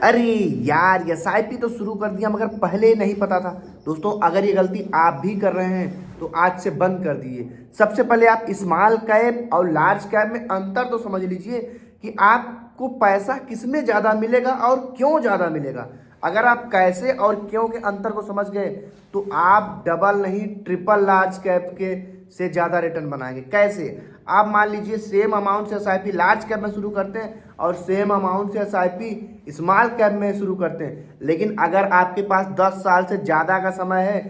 अरे यार एसआईपी तो शुरू कर दिया मगर पहले नहीं पता था। दोस्तों अगर ये गलती आप भी कर रहे हैं तो आज से बंद कर दीजिए। सबसे पहले आप स्मॉल कैप और लार्ज कैप में अंतर तो समझ लीजिए कि आपको पैसा किसमें ज़्यादा मिलेगा और क्यों ज़्यादा मिलेगा। अगर आप कैसे और क्यों के अंतर को समझ गए तो आप डबल नहीं ट्रिपल लार्ज कैप के से ज़्यादा रिटर्न बनाएंगे। कैसे? आप मान लीजिए सेम अमाउंट से एसआईपी लार्ज कैप में शुरू करते हैं और सेम अमाउंट से एसआईपी स्मॉल कैप में शुरू करते हैं, लेकिन अगर आपके पास 10 साल से ज़्यादा का समय है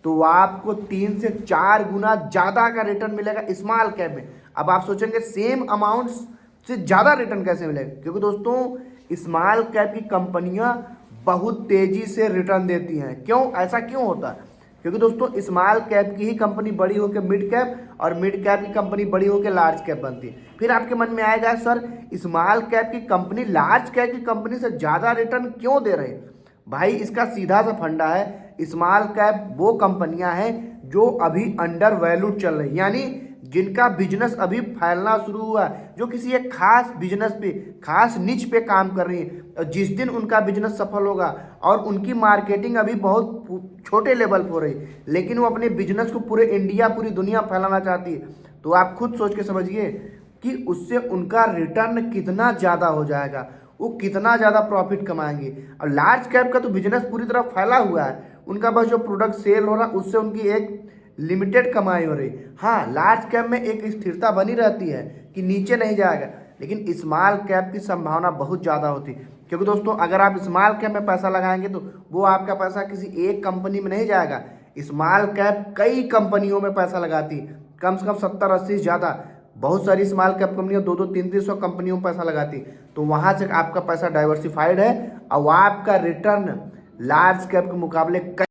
तो आपको 3 से 4 गुना ज़्यादा का रिटर्न मिलेगा स्मॉल कैप में। अब आप सोचेंगे सेम अमाउंट से ज़्यादा रिटर्न कैसे मिलेगा? क्योंकि दोस्तों स्मॉल कैप की कंपनियां बहुत तेज़ी से रिटर्न देती हैं। क्यों ऐसा क्यों होता है? क्योंकि दोस्तों स्मॉल कैप की ही कंपनी बड़ी होकर मिड कैप और मिड कैप की कंपनी बड़ी होकर लार्ज कैप बनती है। फिर आपके मन में आएगा सर स्मॉल कैप की कंपनी लार्ज कैप की कंपनी से ज़्यादा रिटर्न क्यों दे रहे हैं? भाई इसका सीधा सा फंडा है, स्मॉल कैप वो कंपनियां हैं जो अभी अंडर वैल्यूड चल रही, यानी जिनका बिजनेस अभी फैलना शुरू हुआ है, जो किसी एक खास बिजनेस पे खास निच पे काम कर रही है। और जिस दिन उनका बिजनेस सफल होगा और उनकी मार्केटिंग अभी बहुत छोटे लेवल पर हो रही, लेकिन वो अपने बिजनेस को पूरे इंडिया पूरी दुनिया फैलाना चाहती है, तो आप खुद सोच के समझिए कि उससे उनका रिटर्न कितना ज़्यादा हो जाएगा, वो कितना ज़्यादा प्रॉफिट कमाएंगे। और लार्ज कैप का तो बिजनेस पूरी तरह फैला हुआ है, उनका बस जो प्रोडक्ट सेल हो रहा है उससे उनकी एक लिमिटेड कमाई हो रही। हाँ लार्ज कैप में एक स्थिरता बनी रहती है कि नीचे नहीं जाएगा, लेकिन स्मॉल कैप की संभावना बहुत ज़्यादा होती है। क्योंकि दोस्तों अगर आप स्मॉल कैप में पैसा लगाएंगे तो वो आपका पैसा किसी एक कंपनी में नहीं जाएगा। स्मॉल कैप कई कंपनियों में पैसा लगाती है, कम से कम 70-80 ज़्यादा, बहुत सारी स्मॉल कैप कंपनियां 200-300 कंपनियों में पैसा लगाती, तो वहाँ से आपका पैसा डाइवर्सिफाइड है और आपका रिटर्न लार्ज कैप के मुकाबले